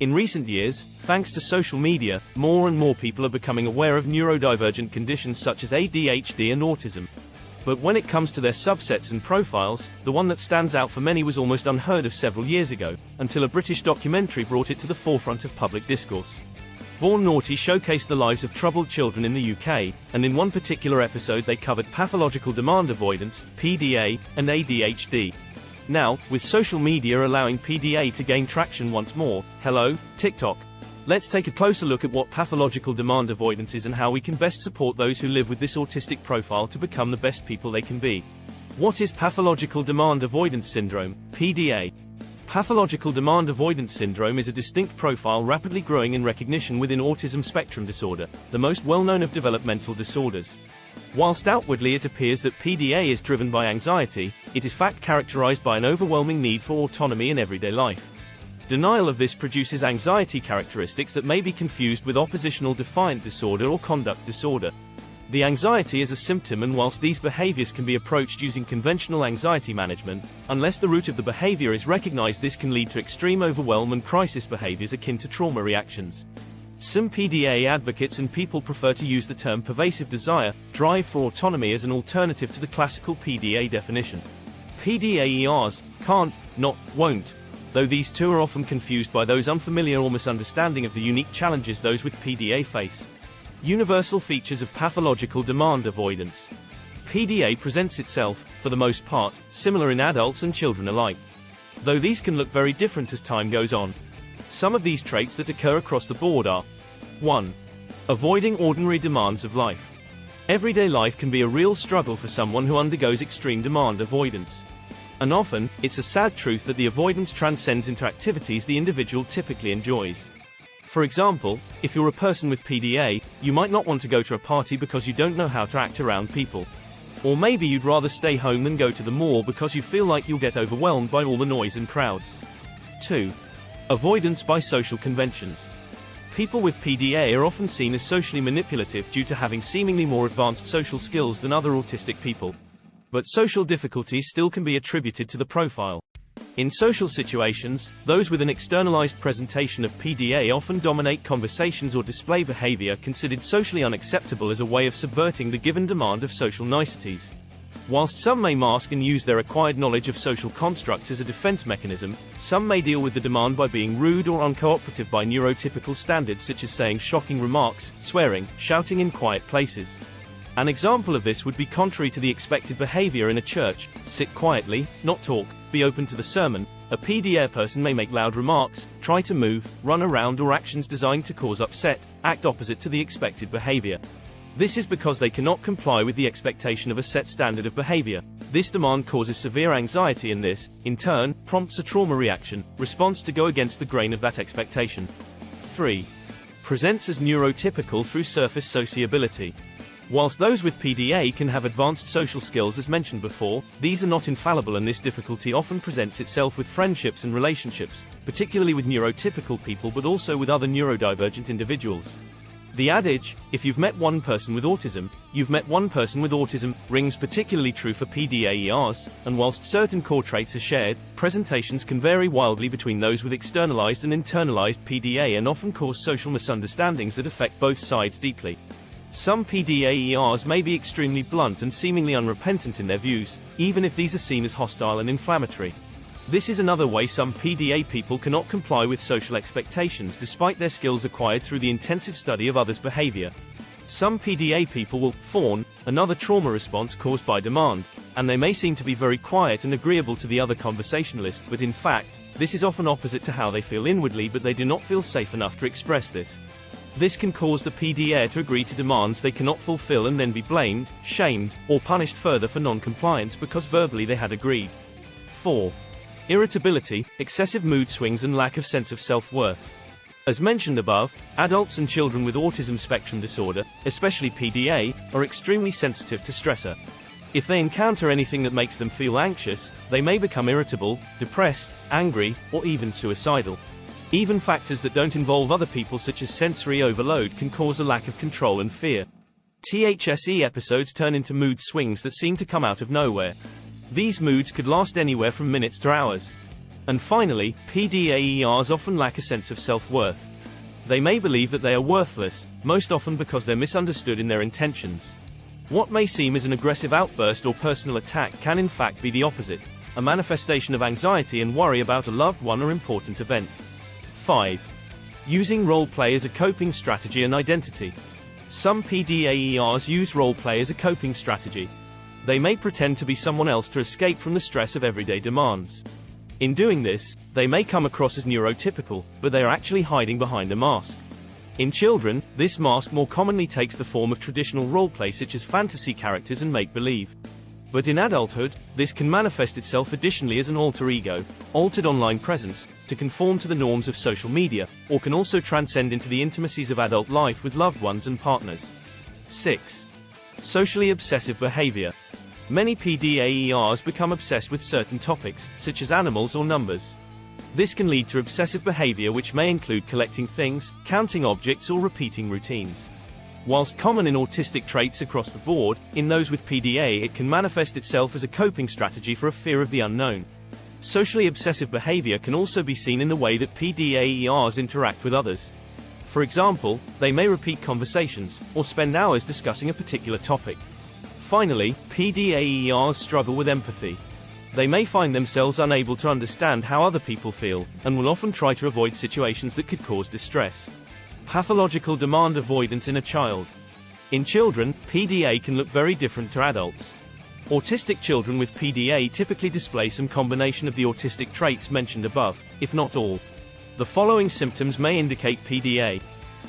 In recent years, thanks to social media, more and more people are becoming aware of neurodivergent conditions such as ADHD and autism. But when it comes to their subsets and profiles, the one that stands out for many was almost unheard of several years ago, until a British documentary brought it to the forefront of public discourse. Born Naughty showcased the lives of troubled children in the UK, and in one particular episode they covered pathological demand avoidance, PDA, and ADHD. Now, with social media allowing PDA to gain traction once more, hello, TikTok. Let's take a closer look at what pathological demand avoidance is and how we can best support those who live with this autistic profile to become the best people they can be. What is pathological demand avoidance syndrome, PDA? Pathological demand avoidance syndrome is a distinct profile rapidly growing in recognition within autism spectrum disorder, the most well-known of developmental disorders. Whilst outwardly it appears that PDA is driven by anxiety, it is in fact characterized by an overwhelming need for autonomy in everyday life. Denial of this produces anxiety characteristics that may be confused with oppositional defiant disorder or conduct disorder. The anxiety is a symptom, and whilst these behaviors can be approached using conventional anxiety management, unless the root of the behavior is recognized, this can lead to extreme overwhelm and crisis behaviors akin to trauma reactions. Some PDA advocates and people prefer to use the term pervasive desire, drive for autonomy as an alternative to the classical PDA definition. PDA-ERs, can't, not, won't, though these two are often confused by those unfamiliar or misunderstanding of the unique challenges those with PDA face. Universal features of pathological demand avoidance. PDA presents itself, for the most part, similar in adults and children alike, though these can look very different as time goes on. Some of these traits that occur across the board are: 1. Avoiding ordinary demands of life. Everyday life can be a real struggle for someone who undergoes extreme demand avoidance. And often, it's a sad truth that the avoidance transcends into activities the individual typically enjoys. For example, if you're a person with PDA, you might not want to go to a party because you don't know how to act around people. Or maybe you'd rather stay home than go to the mall because you feel like you'll get overwhelmed by all the noise and crowds. 2. Avoidance by social conventions. People with PDA are often seen as socially manipulative due to having seemingly more advanced social skills than other autistic people. But social difficulties still can be attributed to the profile. In social situations, those with an externalized presentation of PDA often dominate conversations or display behavior considered socially unacceptable as a way of subverting the given demand of social niceties. Whilst some may mask and use their acquired knowledge of social constructs as a defense mechanism, some may deal with the demand by being rude or uncooperative by neurotypical standards such as saying shocking remarks, swearing, shouting in quiet places. An example of this would be contrary to the expected behavior in a church: sit quietly, not talk, be open to the sermon. A PDA person may make loud remarks, try to move, run around, or actions designed to cause upset, act opposite to the expected behavior. This is because they cannot comply with the expectation of a set standard of behavior. This demand causes severe anxiety, and this, in turn, prompts a trauma reaction, response to go against the grain of that expectation. 3. Presents as neurotypical through surface sociability. Whilst those with PDA can have advanced social skills as mentioned before, these are not infallible, and this difficulty often presents itself with friendships and relationships, particularly with neurotypical people but also with other neurodivergent individuals. The adage, if you've met one person with autism, you've met one person with autism, rings particularly true for PDA-ERs, and whilst certain core traits are shared, presentations can vary wildly between those with externalized and internalized PDA and often cause social misunderstandings that affect both sides deeply. Some PDA-ERs may be extremely blunt and seemingly unrepentant in their views, even if these are seen as hostile and inflammatory. This is another way some PDA people cannot comply with social expectations despite their skills acquired through the intensive study of others' behavior. Some PDA people will fawn, another trauma response caused by demand, and they may seem to be very quiet and agreeable to the other conversationalist, but in fact, this is often opposite to how they feel inwardly, but they do not feel safe enough to express this. This can cause the PDA to agree to demands they cannot fulfill and then be blamed, shamed, or punished further for non-compliance because verbally they had agreed. 4. Irritability, excessive mood swings, and lack of sense of self-worth. As mentioned above, adults and children with autism spectrum disorder, especially PDA, are extremely sensitive to stressor. If they encounter anything that makes them feel anxious, they may become irritable, depressed, angry, or even suicidal. Even factors that don't involve other people such as sensory overload can cause a lack of control and fear. THSE episodes turn into mood swings that seem to come out of nowhere. These moods could last anywhere from minutes to hours. And finally, PDAERs often lack a sense of self-worth. They may believe that they are worthless, most often because they're misunderstood in their intentions. What may seem as an aggressive outburst or personal attack can in fact be the opposite, a manifestation of anxiety and worry about a loved one or important event. 5. Using role-play as a coping strategy and identity. Some PDAERs use role-play as a coping strategy. They may pretend to be someone else to escape from the stress of everyday demands. In doing this, they may come across as neurotypical, but they are actually hiding behind a mask. In children, this mask more commonly takes the form of traditional roleplay such as fantasy characters and make-believe. But in adulthood, this can manifest itself additionally as an alter ego, altered online presence, to conform to the norms of social media, or can also transcend into the intimacies of adult life with loved ones and partners. 6. Socially obsessive behavior. Many PDAERs become obsessed with certain topics, such as animals or numbers. This can lead to obsessive behavior which may include collecting things, counting objects or repeating routines. Whilst common in autistic traits across the board, in those with PDA it can manifest itself as a coping strategy for a fear of the unknown. Socially obsessive behavior can also be seen in the way that PDAERs interact with others. For example, they may repeat conversations, or spend hours discussing a particular topic. Finally, PDAERs struggle with empathy. They may find themselves unable to understand how other people feel, and will often try to avoid situations that could cause distress. Pathological demand avoidance in a child. In children, PDA can look very different to adults. Autistic children with PDA typically display some combination of the autistic traits mentioned above, if not all. The following symptoms may indicate PDA.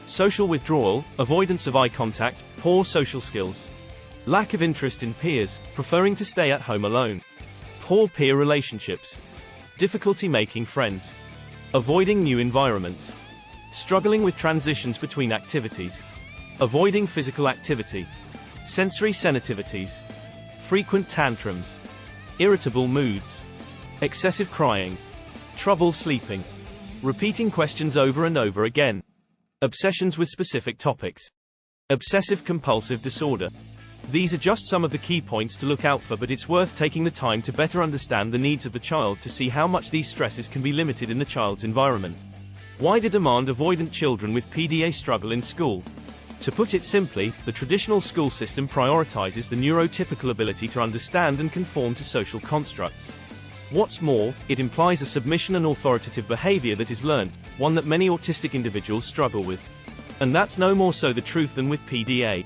Social withdrawal, avoidance of eye contact, poor social skills. Lack of interest in peers, preferring to stay at home alone. Poor peer relationships. Difficulty making friends. Avoiding new environments. Struggling with transitions between activities. Avoiding physical activity. Sensory sensitivities. Frequent tantrums. Irritable moods. Excessive crying. Trouble sleeping. Repeating questions over and over again. Obsessions with specific topics. Obsessive-compulsive disorder. These are just some of the key points to look out for, but it's worth taking the time to better understand the needs of the child to see how much these stresses can be limited in the child's environment. Why do demand-avoidant children with PDA struggle in school? To put it simply, the traditional school system prioritizes the neurotypical ability to understand and conform to social constructs. What's more, it implies a submission and authoritative behavior that is learnt, one that many autistic individuals struggle with. And that's no more so the truth than with PDA.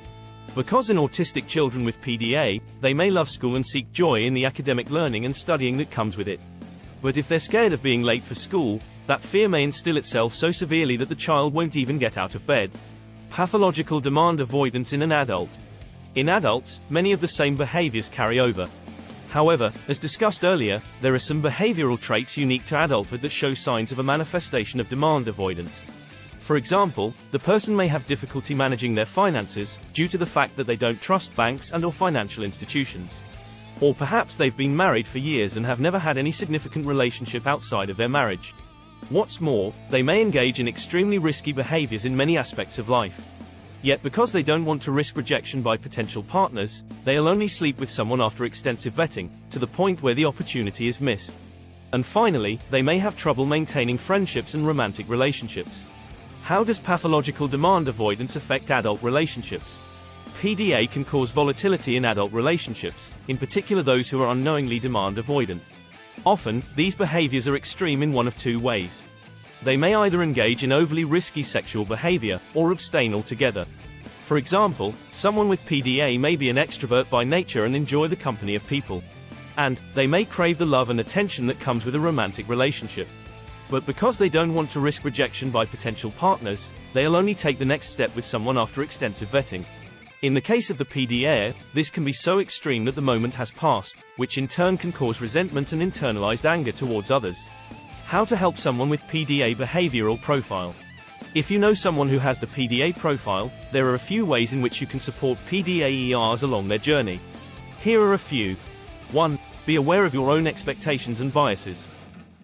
Because in autistic children with PDA, they may love school and seek joy in the academic learning and studying that comes with it. But if they're scared of being late for school, that fear may instill itself so severely that the child won't even get out of bed. Pathological demand avoidance in an adult. In adults, many of the same behaviors carry over. However, as discussed earlier, there are some behavioral traits unique to adulthood that show signs of a manifestation of demand avoidance. For example, the person may have difficulty managing their finances, due to the fact that they don't trust banks and/or financial institutions. Or perhaps they've been married for years and have never had any significant relationship outside of their marriage. What's more, they may engage in extremely risky behaviors in many aspects of life. Yet because they don't want to risk rejection by potential partners, they'll only sleep with someone after extensive vetting, to the point where the opportunity is missed. And finally, they may have trouble maintaining friendships and romantic relationships. How does pathological demand avoidance affect adult relationships? PDA can cause volatility in adult relationships, in particular those who are unknowingly demand avoidant. Often, these behaviors are extreme in one of two ways. They may either engage in overly risky sexual behavior, or abstain altogether. For example, someone with PDA may be an extrovert by nature and enjoy the company of people. And they may crave the love and attention that comes with a romantic relationship. But because they don't want to risk rejection by potential partners, they'll only take the next step with someone after extensive vetting. In the case of the PDA, this can be so extreme that the moment has passed, which in turn can cause resentment and internalized anger towards others. How to help someone with PDA behavioral profile. If you know someone who has the PDA profile, there are a few ways in which you can support PDAERs along their journey. Here are a few. 1. Be aware of your own expectations and biases.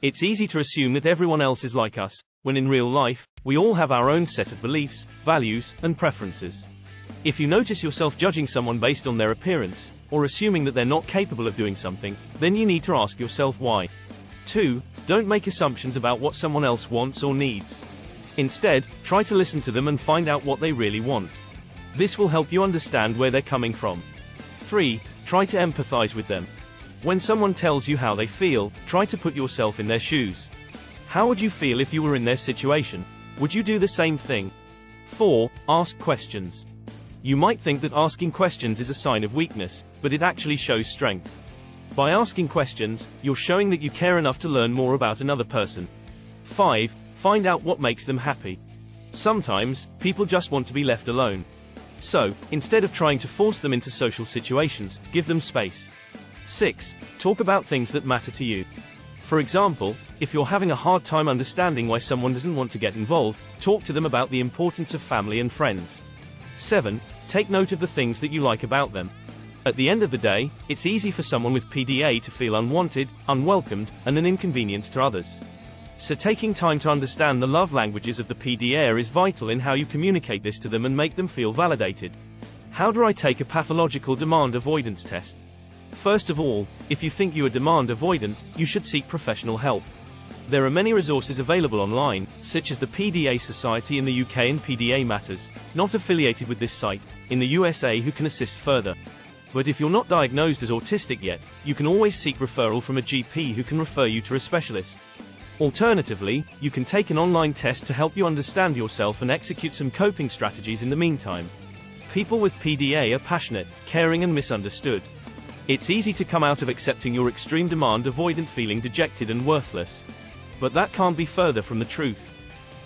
It's easy to assume that everyone else is like us, when in real life, we all have our own set of beliefs, values, and preferences. If you notice yourself judging someone based on their appearance, or assuming that they're not capable of doing something, then you need to ask yourself why. 2. Don't make assumptions about what someone else wants or needs. Instead, try to listen to them and find out what they really want. This will help you understand where they're coming from. 3. Try to empathize with them. When someone tells you how they feel, try to put yourself in their shoes. How would you feel if you were in their situation? Would you do the same thing? 4. Ask questions. You might think that asking questions is a sign of weakness, but it actually shows strength. By asking questions, you're showing that you care enough to learn more about another person. 5. Find out what makes them happy. Sometimes, people just want to be left alone. So, instead of trying to force them into social situations, give them space. 6. Talk about things that matter to you. For example, if you're having a hard time understanding why someone doesn't want to get involved, talk to them about the importance of family and friends. 7. Take note of the things that you like about them. At the end of the day, it's easy for someone with PDA to feel unwanted, unwelcomed, and an inconvenience to others. So taking time to understand the love languages of the PDA is vital in how you communicate this to them and make them feel validated. How do I take a pathological demand avoidance test? First of all, if you think you are demand avoidant, you should seek professional help. There are many resources available online, such as the PDA Society in the UK and PDA Matters, not affiliated with this site, in the USA, who can assist further. But if you're not diagnosed as autistic yet, you can always seek referral from a GP who can refer you to a specialist. Alternatively, you can take an online test to help you understand yourself and execute some coping strategies in the meantime. People with PDA are passionate, caring and misunderstood. It's easy to come out of accepting your extreme demand avoidant feeling dejected and worthless. But that can't be further from the truth.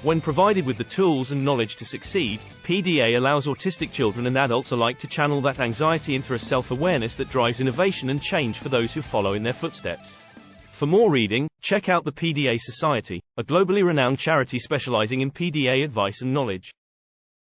When provided with the tools and knowledge to succeed, PDA allows autistic children and adults alike to channel that anxiety into a self-awareness that drives innovation and change for those who follow in their footsteps. For more reading, check out the PDA Society, a globally renowned charity specializing in PDA advice and knowledge.